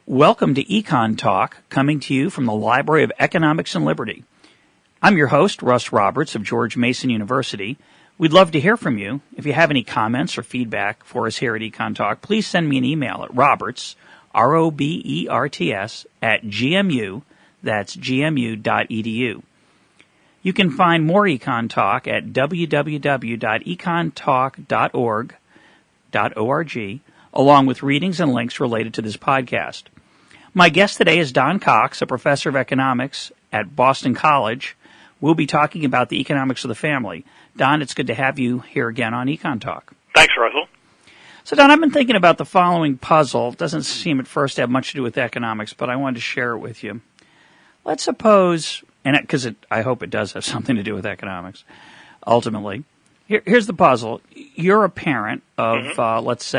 Welcome to EconTalk, coming to you from the Library of Economics and Liberty. I'm your host, Russ Roberts of George Mason University. We'd love to hear from you. If you have any comments or feedback for us here at EconTalk, please send me an email at roberts, R-O-B-E-R-T-S, @gmu, that's gmu.edu. You can find more EconTalk at www.econtalk.org, along with readings and links related to this podcast. My guest today is Don Cox, a professor of economics at Boston College. We'll be talking about the economics of the family. Don, it's good to have you here again on EconTalk. Thanks, Russell. So, Don, I've been thinking about the following puzzle. It doesn't seem at first to have much to do with economics, but I wanted to share it with you. Let's suppose, and because I hope it does have something to do with economics, ultimately. Here's the puzzle. You're a parent of, let's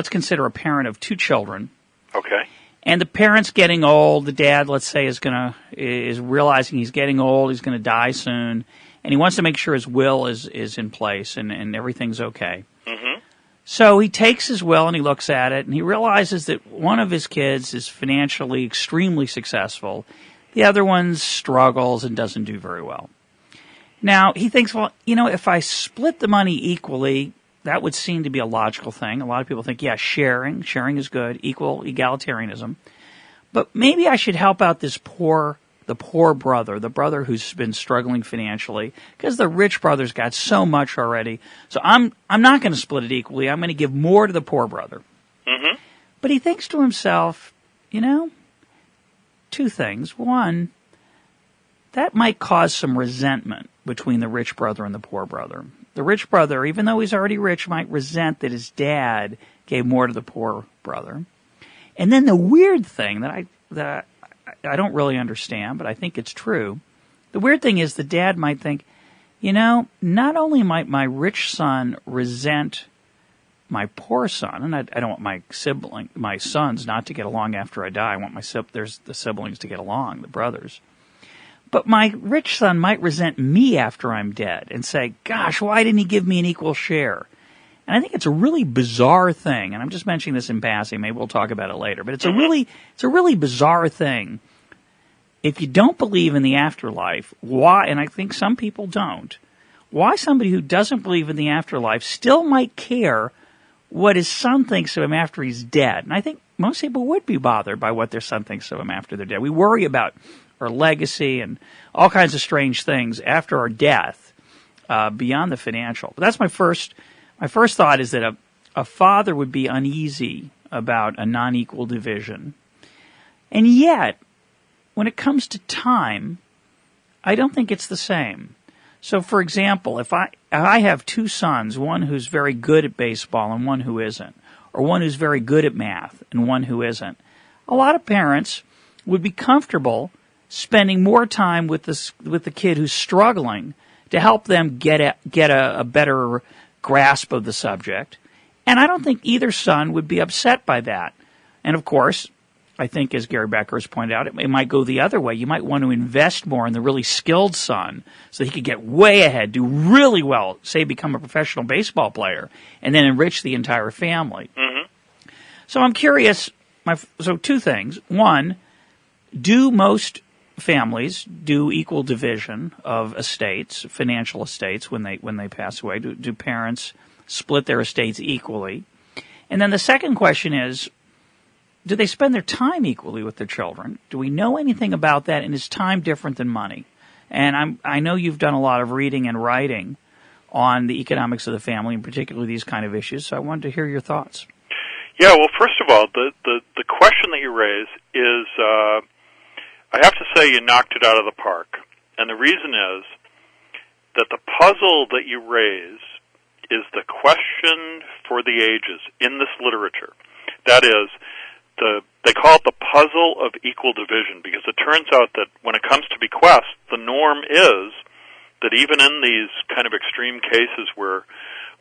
consider a parent of two children. Okay. And the parent's getting old. The dad, let's say, is realizing he's getting old. He's going to die soon, and he wants to make sure his will is in place and everything's okay. Mm-hmm. So he takes his will and he looks at it, and he realizes that one of his kids is financially extremely successful. The other one struggles and doesn't do very well. Now he thinks, well, if I split the money equally, that would seem to be a logical thing. A lot of people think, yeah, sharing is good, equal egalitarianism. But maybe I should help out the poor brother, the brother who's been struggling financially, because the rich brother's got so much already. So I'm not going to split it equally. I'm going to give more to the poor brother. Mm-hmm. But he thinks to himself, two things. One, that might cause some resentment between the rich brother and the poor brother. The rich brother, even though he's already rich, might resent that his dad gave more to the poor brother. And then the weird thing that I don't really understand, but I think it's true. The weird thing is the dad might think, not only might my rich son resent my poor son, and I don't want my sons not to get along after I die. I want the siblings to get along, the brothers. But my rich son might resent me after I'm dead and say, gosh, why didn't he give me an equal share? And I think it's a really bizarre thing, and I'm just mentioning this in passing. Maybe we'll talk about it later. But it's a really bizarre thing. If you don't believe in the afterlife, why, and I think some people don't, why somebody who doesn't believe in the afterlife still might care what his son thinks of him after he's dead? And I think most people would be bothered by what their son thinks of him after they're dead. We worry about our legacy and all kinds of strange things after our death, beyond the financial. But that's my first thought, is that a father would be uneasy about a non-equal division. And yet, when it comes to time, I don't think it's the same. So, for example, if I have two sons, one who's very good at baseball and one who isn't, or one who's very good at math and one who isn't, a lot of parents would be comfortable spending more time with the kid who's struggling to help them get a better grasp of the subject. And I don't think either son would be upset by that. And of course, I think, as Gary Becker has pointed out, it might go the other way. You might want to invest more in the really skilled son so he could get way ahead, do really well, say become a professional baseball player, and then enrich the entire family. Mm-hmm. So I'm curious. So two things. One, do most families do equal division of estates, financial estates, when they pass away? Do parents split their estates equally? And then the second question is, do they spend their time equally with their children? Do we know anything about that? And is time different than money? And I know you've done a lot of reading and writing on the economics of the family, and particularly these kind of issues. So I wanted to hear your thoughts. Yeah, well, first of all, the question that you raise is, I have to say you knocked it out of the park. And the reason is that the puzzle that you raise is the question for the ages in this literature. That is, they call it the puzzle of equal division, because it turns out that when it comes to bequest, the norm is that even in these kind of extreme cases where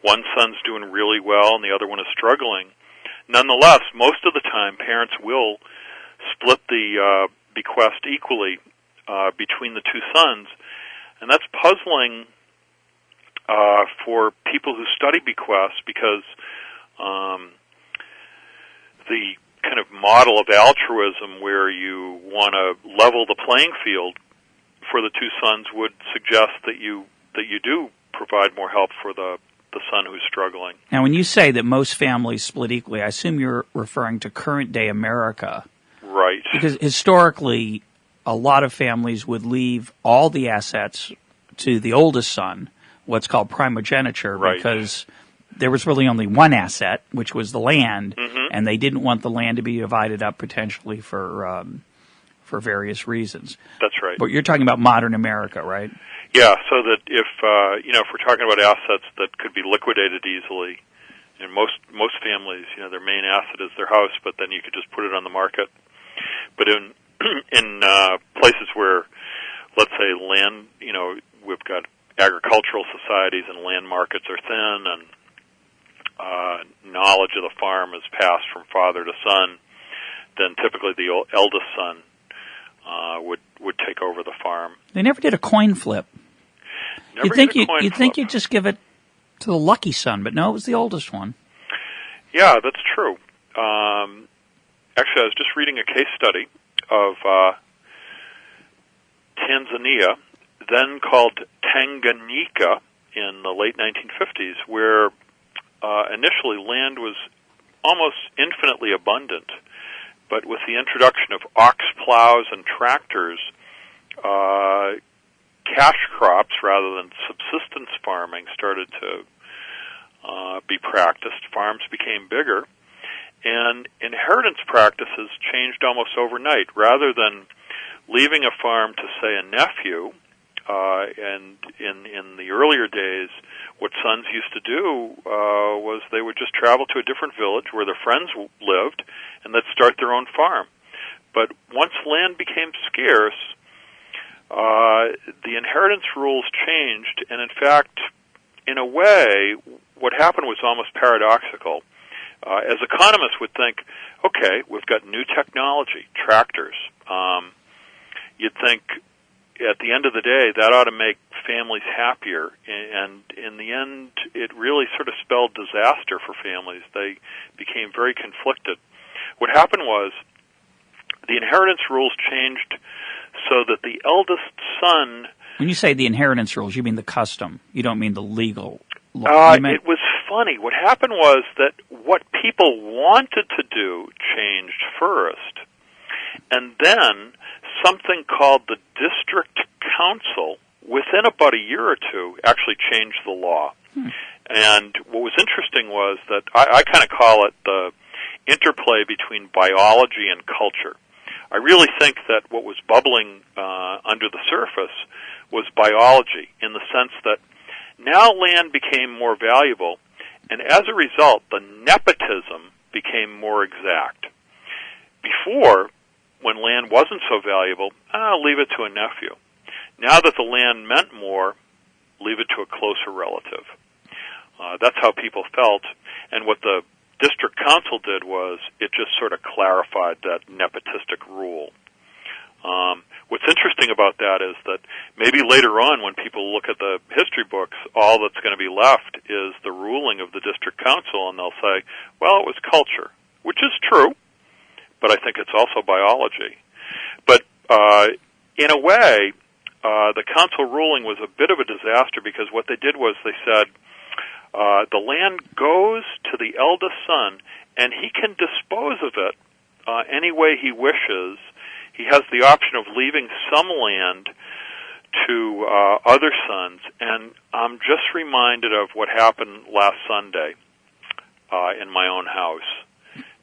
one son's doing really well and the other one is struggling, nonetheless, most of the time parents will split the bequest equally between the two sons. And that's puzzling for people who study bequests, because the kind of model of altruism where you want to level the playing field for the two sons would suggest that you do provide more help for the son who's struggling. Now, when you say that most families split equally, I assume you're referring to current-day America. Right. Because historically, a lot of families would leave all the assets to the oldest son, what's called primogeniture, right. because there was really only one asset, which was the land, mm-hmm. and they didn't want the land to be divided up potentially for various reasons. That's right. But you're talking about modern America, right? Yeah, so that if we're talking about assets that could be liquidated easily, in most families, their main asset is their house, but then you could just put it on the market. But in places where, let's say, land, we've got agricultural societies and land markets are thin, and knowledge of the farm is passed from father to son, then typically the eldest son would take over the farm. They never did a coin flip. You'd think you'd just give it to the lucky son, but no, it was the oldest one. Yeah, that's true. Actually, I was just reading a case study of Tanzania, then called Tanganyika, in the late 1950s, where initially land was almost infinitely abundant, but with the introduction of ox plows and tractors, cash crops rather than subsistence farming started to be practiced. Farms became bigger, and inheritance practices changed almost overnight. Rather than leaving a farm to, say, a nephew, and in the earlier days, what sons used to do was they would just travel to a different village where their friends lived, and they'd start their own farm. But once land became scarce, the inheritance rules changed, and in fact, in a way, what happened was almost paradoxical. As economists would think, okay, we've got new technology, tractors. You'd think at the end of the day, that ought to make families happier, and in the end, it really sort of spelled disaster for families. They became very conflicted. What happened was the inheritance rules changed so that the eldest son... When you say the inheritance rules, you mean the custom. You don't mean the legal law. It was funny. What happened was that what people wanted to do changed first, and then something called the district council, within about a year or two, actually changed the law. And what was interesting was that I kind of call it the interplay between biology and culture. I really think that what was bubbling under the surface was biology, in the sense that now land became more valuable, and as a result, the nepotism became more exact. Before, when land wasn't so valuable, leave it to a nephew. Now that the land meant more, leave it to a closer relative. That's how people felt, and what the district council did was it just sort of clarified that nepotistic rule. What's interesting about that is that maybe later on, when people look at the history books, all that's going to be left is the ruling of the district council, and they'll say, well, it was culture, which is true, but I think it's also biology. But in a way, the council ruling was a bit of a disaster, because what they did was they said, the land goes to the eldest son, and he can dispose of it any way he wishes. He has the option of leaving some land to other sons. And I'm just reminded of what happened last Sunday in my own house,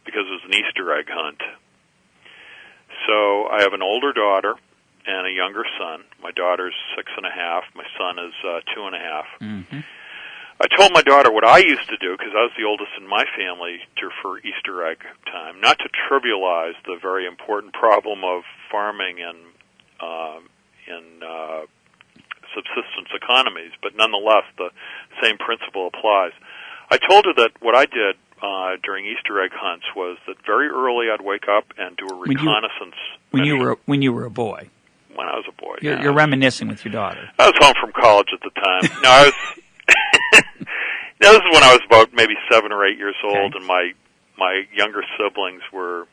because it was an Easter egg hunt. So I have an older daughter and a younger son. My daughter's 6.5. My son is 2.5. Mm-hmm. I told my daughter what I used to do, because I was the oldest in my family, for Easter egg time, not to trivialize the very important problem of farming and in subsistence economies, but nonetheless, the same principle applies. I told her that what I did during Easter egg hunts was that very early I'd wake up and do a reconnaissance. When you were a boy. When I was a boy. You're reminiscing with your daughter. I was home from college at the time. No, I was. This is when I was about maybe 7 or 8 years old, and my younger siblings were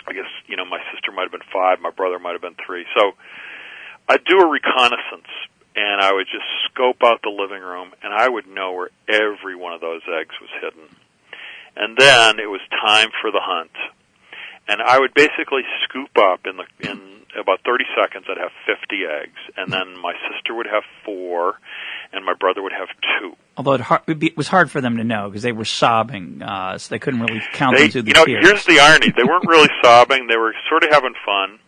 I guess, my sister might have been 5, my brother might have been 3. So I'd do a reconnaissance, and I would just scope out the living room, and I would know where every one of those eggs was hidden. And then it was time for the hunt. And I would basically scoop up in about 30 seconds. I'd have 50 eggs, and then my sister would have 4, and my brother would have 2. Although it was hard for them to know because they were sobbing, so they couldn't really count them through the tears. Here's the irony: they weren't really sobbing; they were sort of having fun.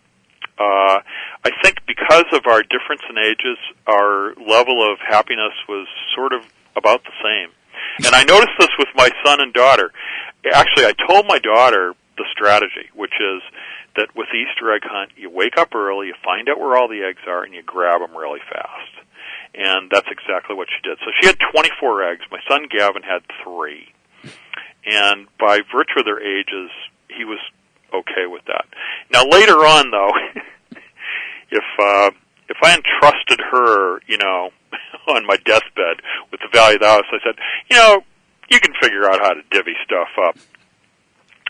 I think because of our difference in ages, our level of happiness was sort of about the same. And I noticed this with my son and daughter. Actually, I told my daughter the strategy, which is that with the Easter egg hunt, you wake up early, you find out where all the eggs are, and you grab them really fast. And that's exactly what she did. So she had 24 eggs. My son Gavin had 3. And by virtue of their ages, he was okay with that. Now, later on, though, if I entrusted her, on my deathbed with the value of the house, I said, you can figure out how to divvy stuff up.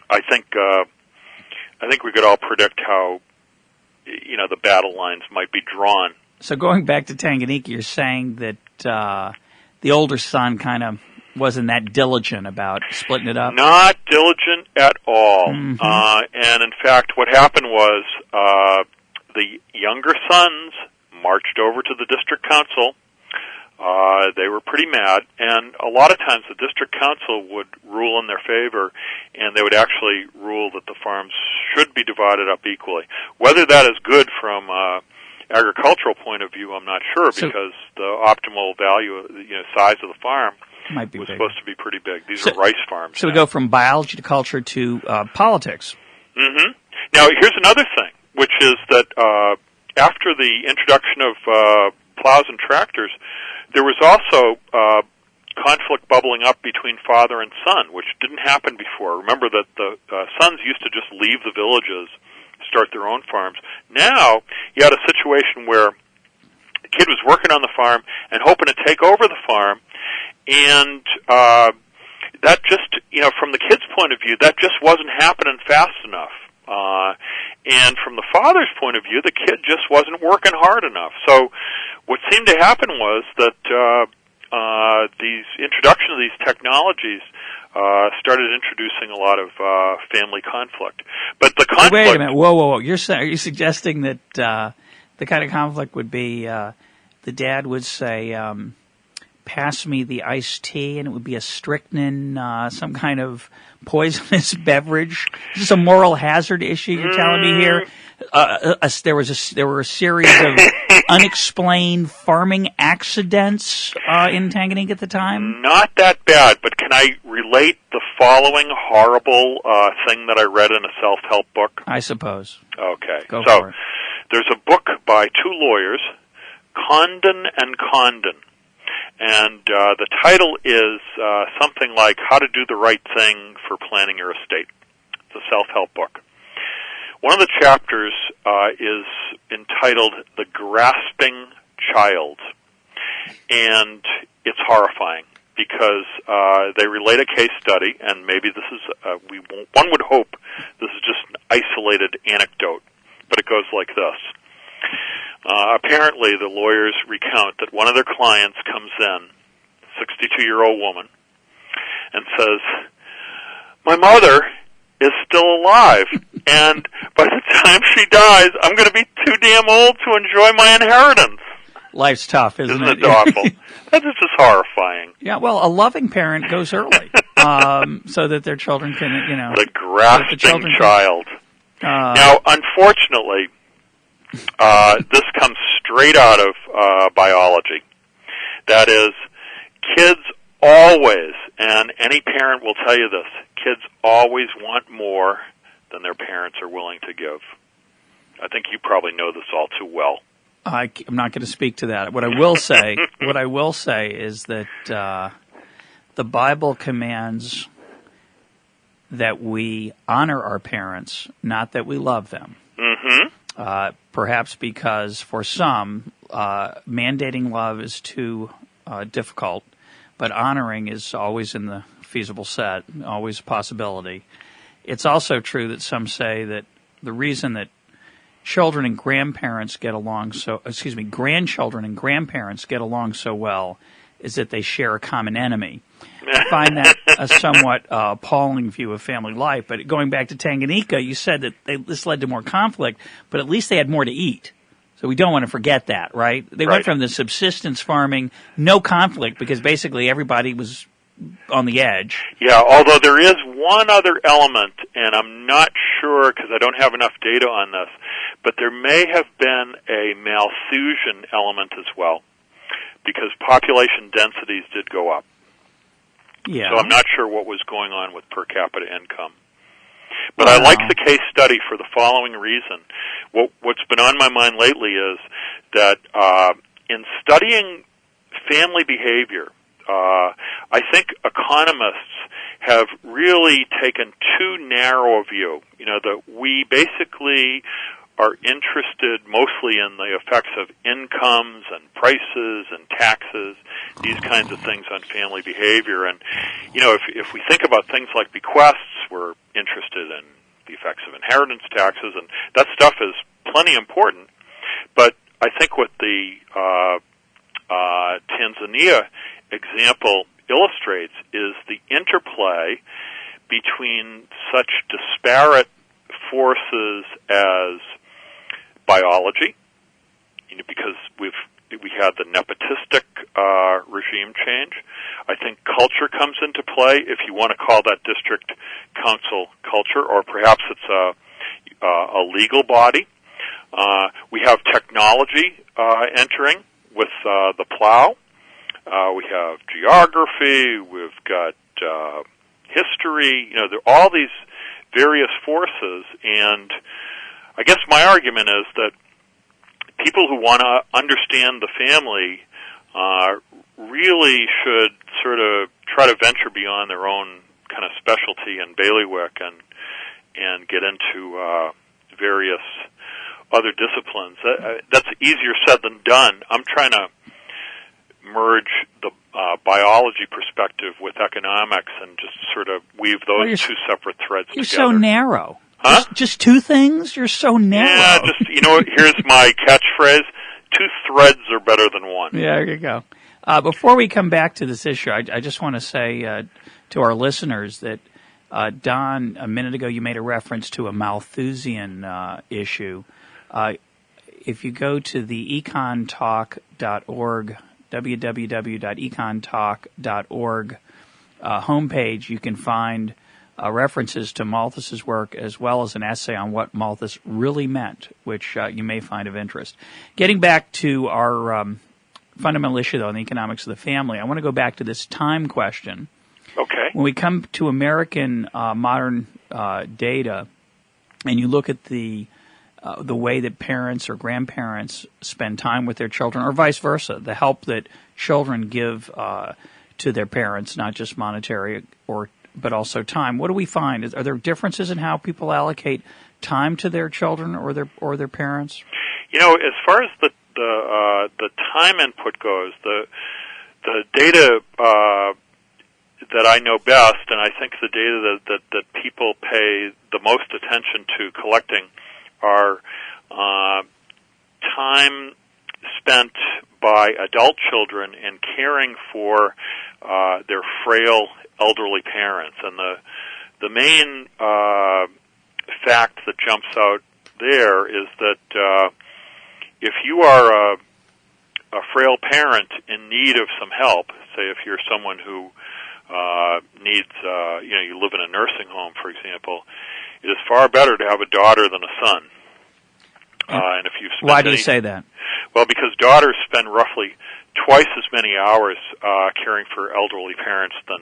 I think we could all predict how, the battle lines might be drawn. So going back to Tanganyika, you're saying that the older son kind of wasn't that diligent about splitting it up? Not diligent at all. Mm-hmm. And in fact, what happened was the younger sons marched over to the district council. They were pretty mad, and a lot of times the district council would rule in their favor, and they would actually rule that the farms should be divided up equally. Whether that is good from agricultural point of view, I'm not sure, because the optimal value, size of the farm might be was bigger. Supposed to be pretty big. These are rice farms. So we go from biology to culture to politics. Mm-hmm. Now, here's another thing, which is that after the introduction of plows and tractors, there was also conflict bubbling up between father and son, which didn't happen before. Remember that the sons used to just leave the villages, start their own farms. Now, you had a situation where the kid was working on the farm and hoping to take over the farm, and that just, from the kid's point of view, that just wasn't happening fast enough. And from the father's point of view, the kid just wasn't working hard enough. So what seemed to happen was that these introduction of these technologies started introducing a lot of family conflict. But the conflict... Wait a minute. Whoa. Are you suggesting that the kind of conflict would be the dad would say, pass me the iced tea, and it would be a strychnine, some kind of poisonous beverage? Is this a moral hazard issue you're telling me here? There were a series of unexplained farming accidents in Tanganyika at the time? Not that bad, but can I relate the following horrible thing that I read in a self-help book? I suppose. Okay. Go for it. There's a book by 2 lawyers, Condon and Condon. And the title is something like How to Do the Right Thing for Planning Your Estate. It's a self-help book. One of the chapters is entitled The Grasping Child. And it's horrifying because they relate a case study, and maybe this is, one would hope this is just an isolated anecdote, but it goes like this. Apparently, the lawyers recount that one of their clients comes in, 62-year-old woman, and says, "My mother is still alive, and by the time she dies, I'm going to be too damn old to enjoy my inheritance." Life's tough, isn't it? Isn't it awful? That is just horrifying. Yeah, well, a loving parent goes early so that their children can, The grasping child. Now, unfortunately, this comes straight out of biology. That is, kids always, and any parent will tell you this, kids always want more than their parents are willing to give. I think you probably know this all too well. I'm not going to speak to that. What I will say is that the Bible commands that we honor our parents, not that we love them. Mm-hmm. Perhaps because for some, mandating love is too difficult, but honoring is always in the feasible set, always a possibility. It's also true that some say that the reason that grandchildren and grandparents get along so well is that they share a common enemy. I find that a somewhat appalling view of family life. But going back to Tanganyika, you said that this led to more conflict, but at least they had more to eat. So we don't want to forget that, right? They went from the subsistence farming, no conflict, because basically everybody was on the edge. Yeah, although there is one other element, and I'm not sure because I don't have enough data on this, but there may have been a Malthusian element as well, because population densities did go up. Yeah. So I'm not sure what was going on with per capita income. But I like the case study for the following reason. What's been on my mind lately is that in studying family behavior, I think economists have really taken too narrow a view. You know, that we basically are interested mostly in the effects of incomes and prices and taxes, these kinds of things on family behavior. And, you know, if we think about things like bequests, we're interested in the effects of inheritance taxes, and that stuff is plenty important. But I think what the Tanzania example illustrates is the interplay between such disparate forces as biology, you know, because we had the nepotistic regime change. I think culture comes into play, if you want to call that district council culture, or perhaps it's a legal body. We have technology entering with the plow. We have geography. We've got history. You know, there are all these various forces, and I guess my argument is that people who want to understand the family really should sort of try to venture beyond their own kind of specialty and bailiwick and get into various other disciplines. That's easier said than done. I'm trying to merge the biology perspective with economics and just sort of weave those two separate threads together. You're so narrow. Huh? Just two things? You're so narrow. Yeah, just, you know, here's my catchphrase. Two threads are better than one. Yeah, there you go. Before we come back to this issue, I just want to say to our listeners that, Don, a minute ago you made a reference to a Malthusian issue. If you go to the EconTalk.org, www.econtalk.org homepage, you can find references to Malthus's work as well as an essay on what Malthus really meant, which you may find of interest. Getting back to our fundamental issue, though, in the economics of the family, I want to go back to this time question. Okay. When we come to American modern data, and you look at the way that parents or grandparents spend time with their children, or vice versa, the help that children give to their parents, not just monetary but also time. What do we find? Are there differences in how people allocate time to their children or their parents? You know, as far as the time input goes, the data that I know best, and I think the data that people pay the most attention to collecting, are time spent by adult children in caring for their frail elderly parents. And the main fact that jumps out there is that if you are a frail parent in need of some help, say if you're someone who needs, you live in a nursing home, for example, it is far better to have a daughter than a son. And if you've spent Why do you say that? Well, because daughters spend roughly twice as many hours caring for elderly parents than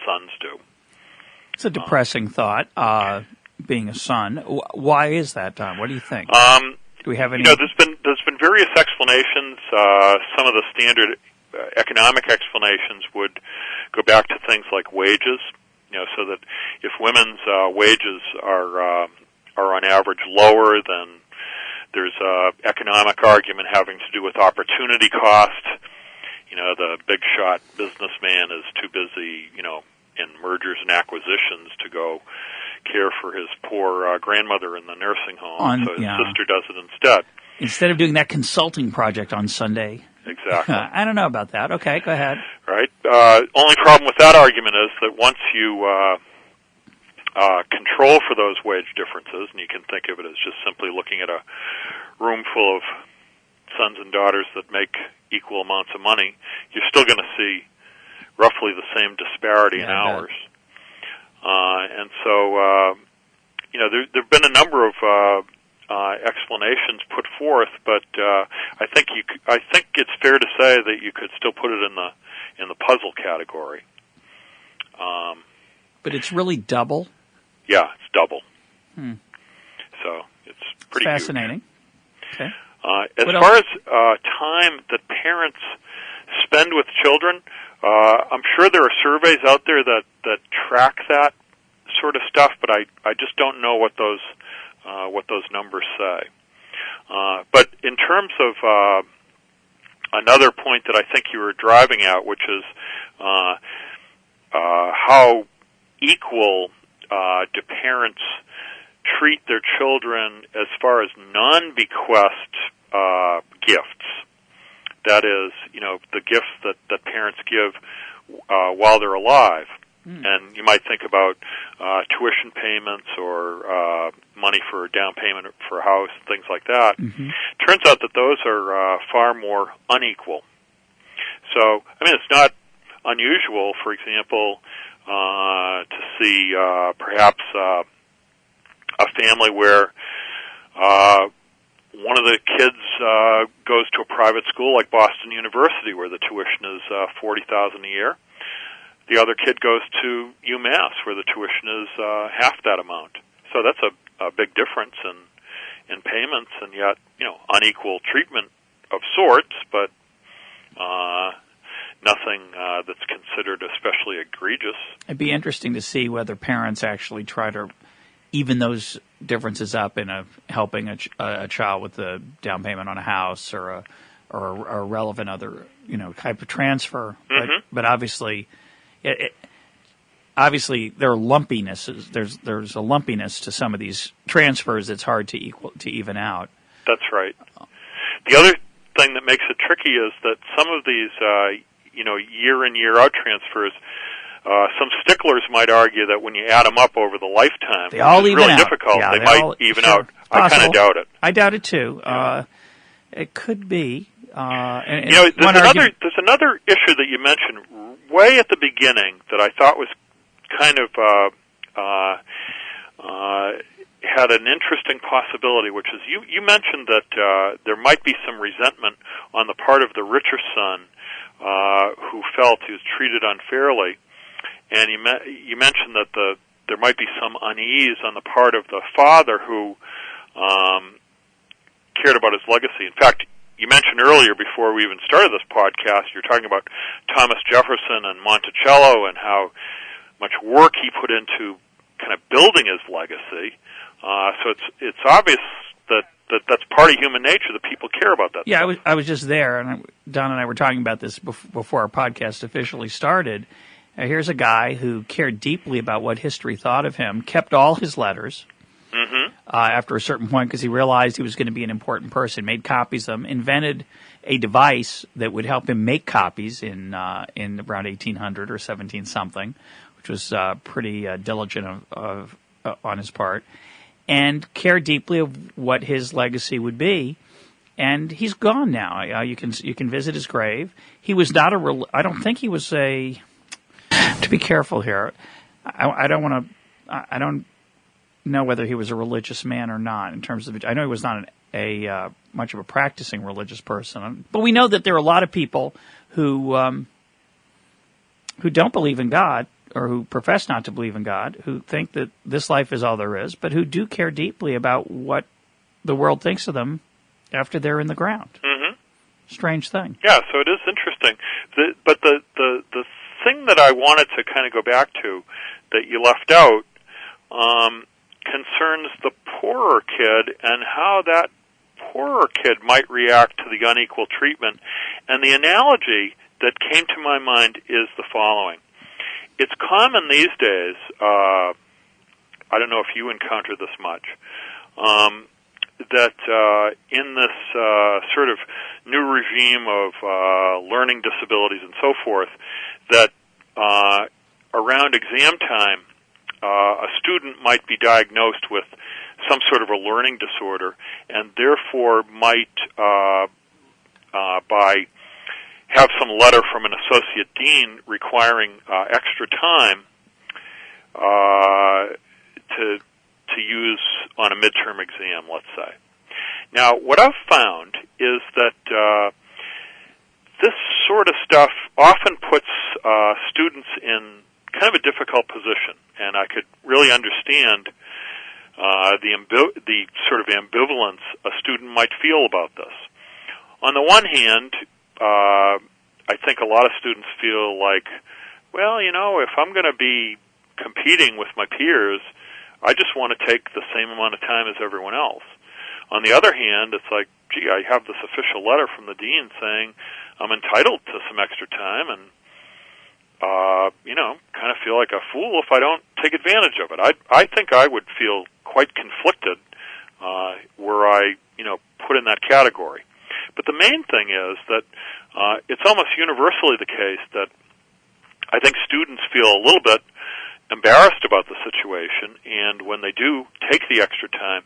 sons do. It's a depressing thought, being a son. Why is that, Don? What do you think? Do we have any? There's been various explanations. Some of the standard economic explanations would go back to things like wages. So that if women's wages are on average lower, then there's an economic argument having to do with opportunity cost. The big shot businessman is too busy, in mergers and acquisitions to go care for his poor grandmother in the nursing home, so his yeah. sister does it instead. Instead of doing that consulting project on Sunday. Exactly. I don't know about that. Okay, go ahead. Right. Only problem with that argument is that once you control for those wage differences, and you can think of it as just simply looking at a room full of sons and daughters that make equal amounts of money, you're still going to see roughly the same disparity in hours. And so, there have been a number of explanations put forth, but I think it's fair to say that you could still put it in the puzzle category. But it's really double? Yeah, it's double. So it's pretty fascinating. Huge. Okay. As far as time that parents spend with children, I'm sure there are surveys out there that track that sort of stuff, but I just don't know what those numbers say. But in terms of another point that I think you were driving at, which is how equal do parents treat their children as far as non-bequest gifts. That is, the gifts that parents give while they're alive. And you might think about tuition payments or money for a down payment for a house, things like that. Turns out that those are far more unequal. So, it's not unusual, for example, to see perhaps a family where one of the kids goes to a private school like Boston University, where the tuition is $40,000 a year. The other kid goes to UMass, where the tuition is half that amount. So that's a big difference in payments, and yet unequal treatment of sorts, but nothing that's considered especially egregious. It'd be interesting to see whether parents actually try to even those differences up in helping a child with a down payment on a house or a relevant other type of transfer. But obviously, obviously there are lumpinesses. There's a lumpiness to some of these transfers that's hard to even out. That's right. The other thing that makes it tricky is that some of these year in, year out transfers, some sticklers might argue that when you add them up over the lifetime, they all even really out. difficult. Yeah, they might even out. I kind of doubt it. I doubt it too. It could be. And there's another issue that you mentioned way at the beginning that I thought was kind of had an interesting possibility, which is you mentioned that there might be some resentment on the part of the richer son who felt he was treated unfairly, and you mentioned that there might be some unease on the part of the father who cared about his legacy. In fact, you mentioned earlier, before we even started this podcast, you're talking about Thomas Jefferson and Monticello and how much work he put into kind of building his legacy. So it's obvious that's part of human nature, that people care about that. Yeah, I was just there, and Don and I were talking about this before our podcast officially started. Here's a guy who cared deeply about what history thought of him, kept all his letters after a certain point because he realized he was going to be an important person, made copies of them, invented a device that would help him make copies in around 1800 or 17-something, which was pretty diligent on his part, and cared deeply of what his legacy would be. And he's gone now. You can visit his grave. He was not I don't think he was a. To be careful here, I don't know whether he was a religious man or not. In terms of, I know he was not much of a practicing religious person, but we know that there are a lot of people who don't believe in God, or who profess not to believe in God, who think that this life is all there is, but who do care deeply about what the world thinks of them after they're in the ground. Strange thing. Yeah, so it is interesting. But the thing that I wanted to kind of go back to that you left out concerns the poorer kid and how that poorer kid might react to the unequal treatment. And the analogy that came to my mind is the following. It's common these days, I don't know if you encounter this much, that in this sort of new regime of learning disabilities and so forth, that around exam time, a student might be diagnosed with some sort of a learning disorder, and therefore might, have some letter from an associate dean requiring extra time to use on a midterm exam, let's say. Now, what I've found is that this sort of stuff often puts students in kind of a difficult position, and I could really understand the sort of ambivalence a student might feel about this. On the one hand, I think a lot of students feel like, well, if I'm going to be competing with my peers, I just want to take the same amount of time as everyone else. On the other hand, it's like, gee, I have this official letter from the dean saying I'm entitled to some extra time, and kind of feel like a fool if I don't take advantage of it. I think I would feel quite conflicted were I, put in that category. But the main thing is that it's almost universally the case that I think students feel a little bit embarrassed about the situation, and when they do take the extra time,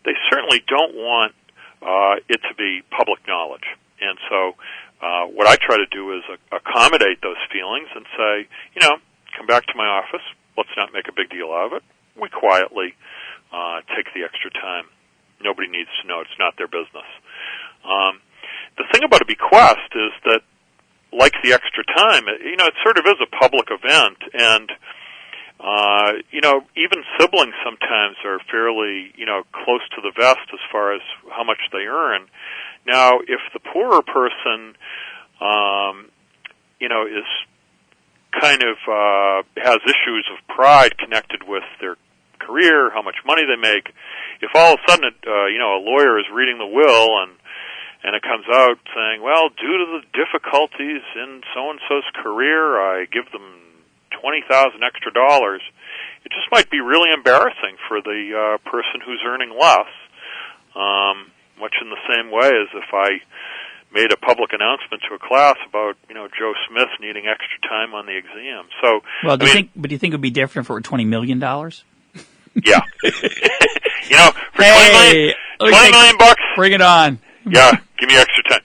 they certainly don't want it to be public knowledge. And so what I try to do is accommodate those feelings and say, come back to my office, let's not make a big deal out of it. We quietly take the extra time. Nobody needs to know. It's not their business. The thing about a bequest is that, like the extra time, it sort of is a public event, and even siblings sometimes are fairly, close to the vest as far as how much they earn. Now, if the poorer person, is kind of has issues of pride connected with their career, how much money they make, if all of a sudden, a lawyer is reading the will and it comes out saying, well, due to the difficulties in so-and-so's career, I give them $20,000 extra dollars, it just might be really embarrassing for the person who's earning less, much in the same way as if I made a public announcement to a class about, Joe Smith needing extra time on the exam. So, well, do you think it would be different if it were $20 million? Yeah. For $20 million bucks, bring it on. Yeah, give me extra time.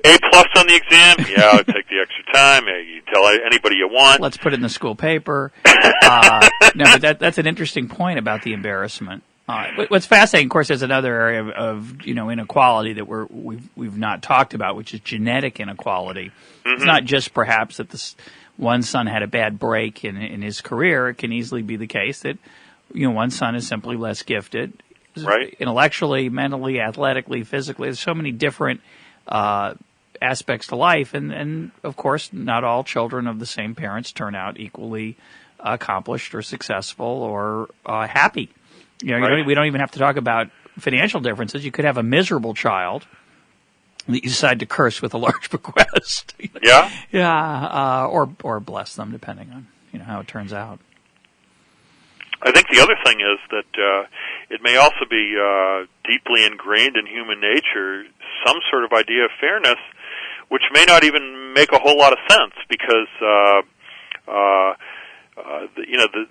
A plus on the exam. Yeah, I'll take the extra time. You tell anybody you want. Let's put it in the school paper. No, but that's an interesting point about the embarrassment. What's fascinating, of course, there's another area of inequality that we've not talked about, which is genetic inequality. Mm-hmm. It's not just perhaps that this one son had a bad break in his career. It can easily be the case that one son is simply less gifted, right? Intellectually, mentally, athletically, physically. There's so many different aspects to life, and of course, not all children of the same parents turn out equally accomplished or successful or happy. Right. We don't even have to talk about financial differences. You could have a miserable child that you decide to curse with a large bequest. Yeah. Yeah. Or bless them, depending on how it turns out. I think the other thing is that it may also be deeply ingrained in human nature some sort of idea of fairness, which may not even make a whole lot of sense because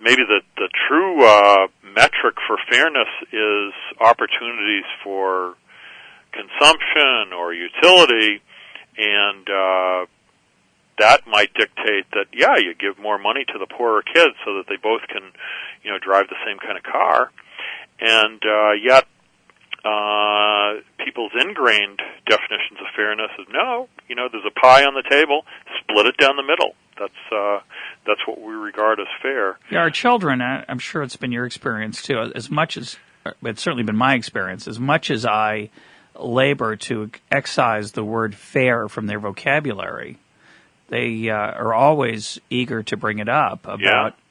maybe the true metric for fairness is opportunities for consumption or utility, and that might dictate that, you give more money to the poorer kids so that they both can, drive the same kind of car. And yet people's ingrained definitions of fairness is, no, there's a pie on the table, split it down the middle. That's what we regard as fair. Yeah, our children, I'm sure it's been your experience too, as much as, it's certainly been my experience, as much as I labor to excise the word fair from their vocabulary, they are always eager to bring it up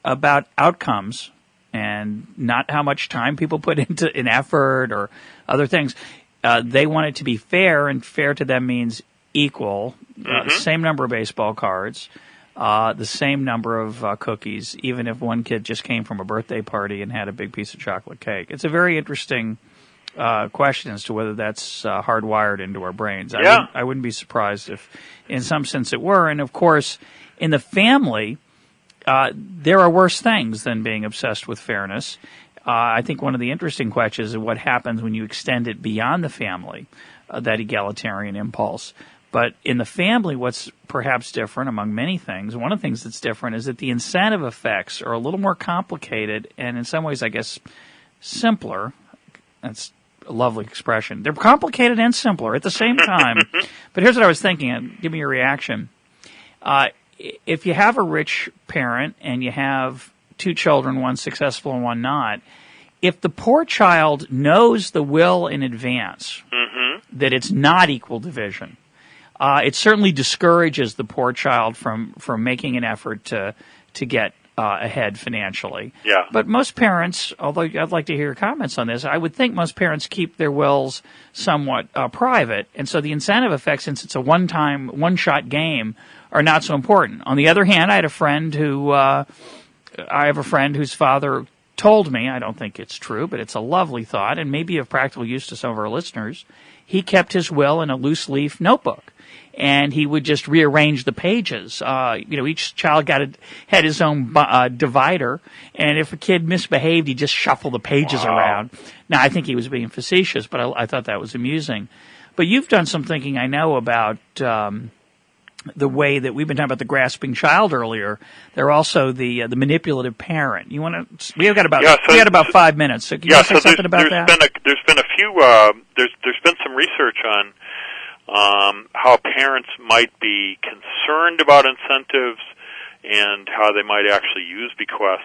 about outcomes and not how much time people put into an effort or other things. They want it to be fair, and fair to them means equal, same number of baseball cards, the same number of cookies, even if one kid just came from a birthday party and had a big piece of chocolate cake. It's a very interesting question as to whether that's hardwired into our brains. Yeah. I wouldn't be surprised if, in some sense, it were. And of course, in the family, there are worse things than being obsessed with fairness. I think one of the interesting questions is what happens when you extend it beyond the family, that egalitarian impulse. But in the family, what's perhaps different among many things, one of the things that's different is that the incentive effects are a little more complicated and in some ways, I guess, simpler. That's a lovely expression. They're complicated and simpler at the same time. But here's what I was thinking. Give me your reaction. If you have a rich parent and you have two children, one successful and one not, if the poor child knows the will in advance that it's not equal division, it certainly discourages the poor child from making an effort to get ahead financially. Yeah. But most parents, although I'd like to hear your comments on this, I would think most parents keep their wills somewhat private, and so the incentive effects, since it's a one-shot game, are not so important. On the other hand, I have a friend whose father told me, I don't think it's true, but it's a lovely thought, and maybe of practical use to some of our listeners. He kept his will in a loose leaf notebook, and he would just rearrange the pages. Each child had his own divider, and if a kid misbehaved, he'd just shuffle the pages around. Now, I think he was being facetious, but I thought that was amusing. But you've done some thinking, I know, about the way that we've been talking about the grasping child earlier. They're also the manipulative parent. You want to? We got about 5 minutes. So can you say something about that? There's been a few. There's been some research on how parents might be concerned about incentives and how they might actually use bequests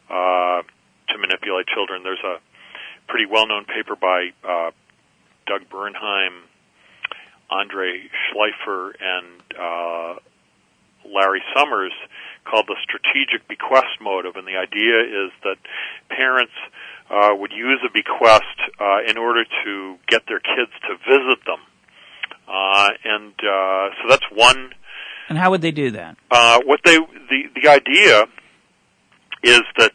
to manipulate children. There's a pretty well-known paper by Doug Bernheim, Andre Schleifer, and Larry Summers called the strategic bequest motive, and the idea is that parents would use a bequest in order to get their kids to visit them. So that's one. And how would they do that? The idea is that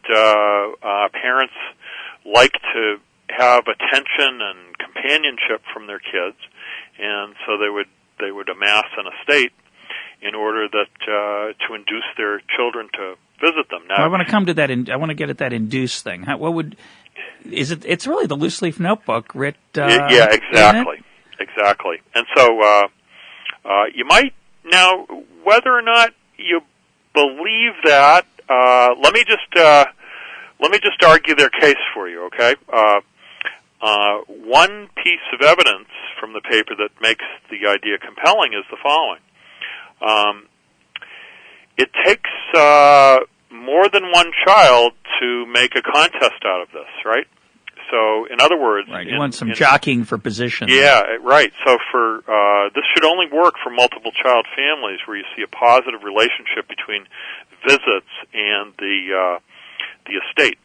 parents like to have attention and companionship from their kids, and so they would amass an estate in order that to induce their children to visit them. Now, I want to come to that. I want to get at that induce thing. It's really the loose leaf notebook, Rit? Yeah, exactly. Exactly. And so you might, now, whether or not you believe that, let me just argue their case for you, okay? One piece of evidence from the paper that makes the idea compelling is the following. It takes more than one child to make a contest out of this, right? So, in other words... Right, you want some jockeying for position. Yeah, right. So this should only work for multiple child families where you see a positive relationship between visits and the estate.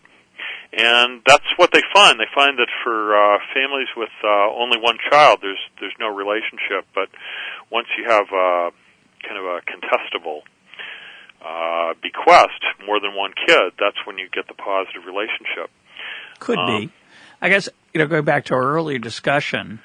And that's what they find. They find that for families with only one child, there's no relationship. But once you have kind of a contestable bequest, more than one kid, that's when you get the positive relationship. Could be. I guess, going back to our earlier discussion,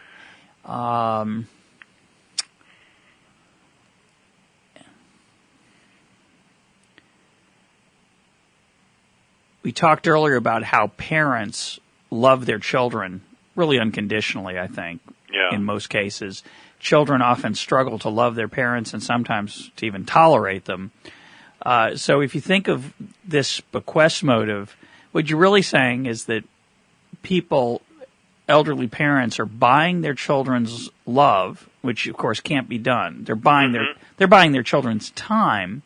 we talked earlier about how parents love their children really unconditionally, I think, in most cases. Children often struggle to love their parents and sometimes to even tolerate them. So if you think of this bequest motive, what you're really saying is that elderly parents are buying their children's love, which of course can't be done. They're buying their children's time,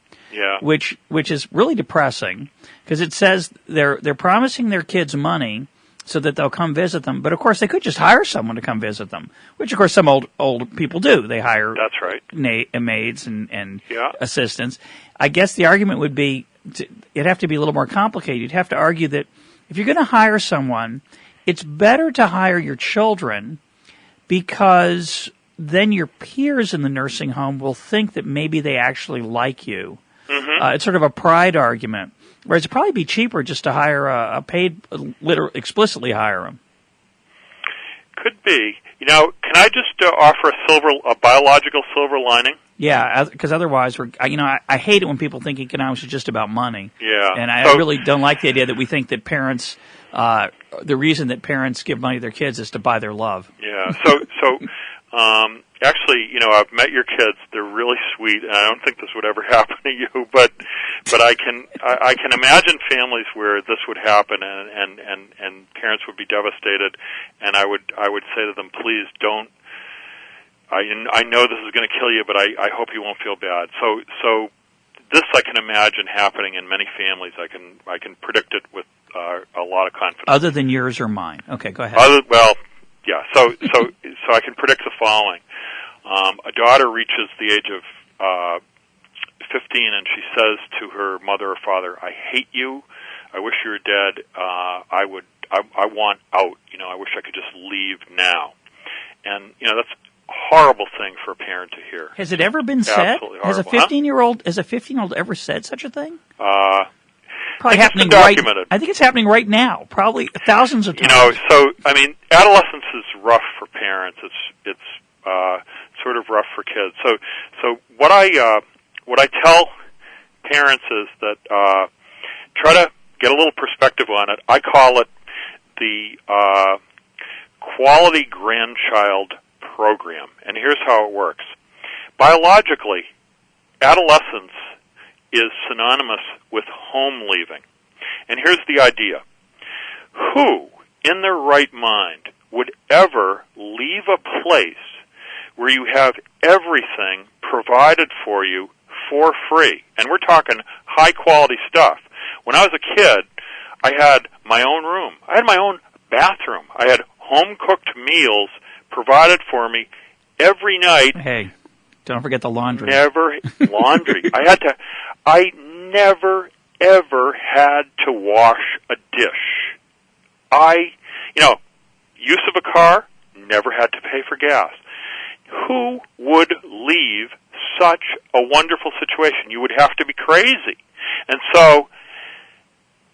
which is really depressing because it says they're promising their kids money so that they'll come visit them. But of course they could just hire someone to come visit them, which of course some old people do. They hire maids and assistants. I guess the argument would be it'd have to be a little more complicated. You'd have to argue that if you're going to hire someone, it's better to hire your children because then your peers in the nursing home will think that maybe they actually like you. It's sort of a pride argument, whereas it'd probably be cheaper just to hire a paid, explicitly hire them. Could be. Can I just offer a biological silver lining? Yeah, because otherwise, I hate it when people think economics is just about money. Yeah. And I really don't like the idea that we think that parents, the reason that parents give money to their kids is to buy their love. Yeah. Actually, I've met your kids. They're really sweet, and I don't think this would ever happen to you. But I can imagine families where this would happen, and parents would be devastated. And I would say to them, please don't. I know this is going to kill you, but I hope you won't feel bad. So this I can imagine happening in many families. I can predict it with a lot of confidence. Other than yours or mine. Okay, go ahead. Yeah. So I can predict the following. A daughter reaches the age of 15, and she says to her mother or father, "I hate you. I wish you were dead. I want out. I wish I could just leave now." And that's a horrible thing for a parent to hear. Has it ever been said? Absolutely Has horrible. a 15-year-old ever said such a thing? Probably happening right. I think it's happening right now, probably thousands of times. Adolescence is rough for parents. It's sort of rough for kids. So what I tell parents is that try to get a little perspective on it. I call it the quality grandchild program, and here's how it works. Biologically, adolescence is synonymous with home leaving. And here's the idea. Who, in their right mind, would ever leave a place where you have everything provided for you for free? And we're talking high-quality stuff. When I was a kid, I had my own room. I had my own bathroom. I had home-cooked meals provided for me every night. Hey, don't forget the laundry. Laundry. I never, ever had to wash a dish. Use of a car, never had to pay for gas. Who would leave such a wonderful situation? You would have to be crazy.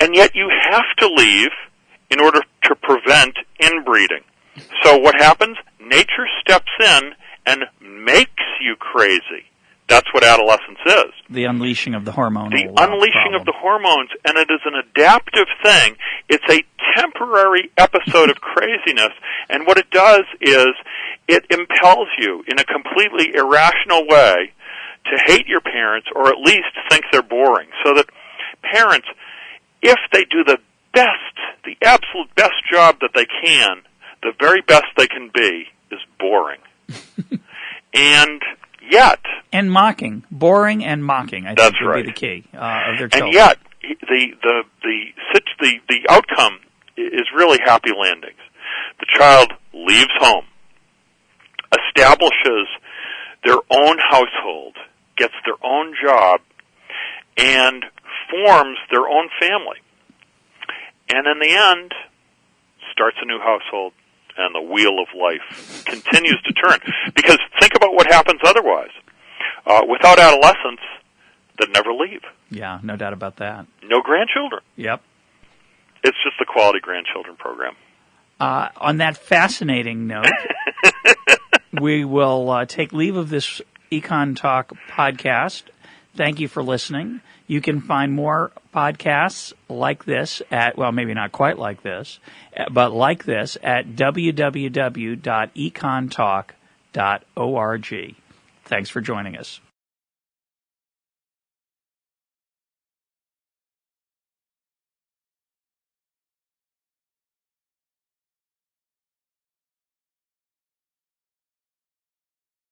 And yet you have to leave in order to prevent inbreeding. So what happens? Nature steps in and makes you crazy. That's what adolescence is. The unleashing of the hormonal unleashing of the hormones, and it is an adaptive thing. It's a temporary episode of craziness, and what it does is it impels you in a completely irrational way to hate your parents, or at least think they're boring. So that parents, if they do the absolute best job that they can, the very best they can be is boring. And mocking, boring and mocking. I think would be the key of their children. And yet, the outcome is really happy landings. The child leaves home, establishes their own household, gets their own job, and forms their own family. And in the end, starts a new household, and the wheel of life continues to turn. Because think about what happens otherwise. Without adolescence, they'd never leave. Yeah, no doubt about that. No grandchildren. Yep. It's just the quality grandchildren program. On that fascinating note, we will take leave of this EconTalk podcast. Thank you for listening. You can find more podcasts like this at, well, maybe not quite like this, but like this at www.econtalk.org. Thanks for joining us.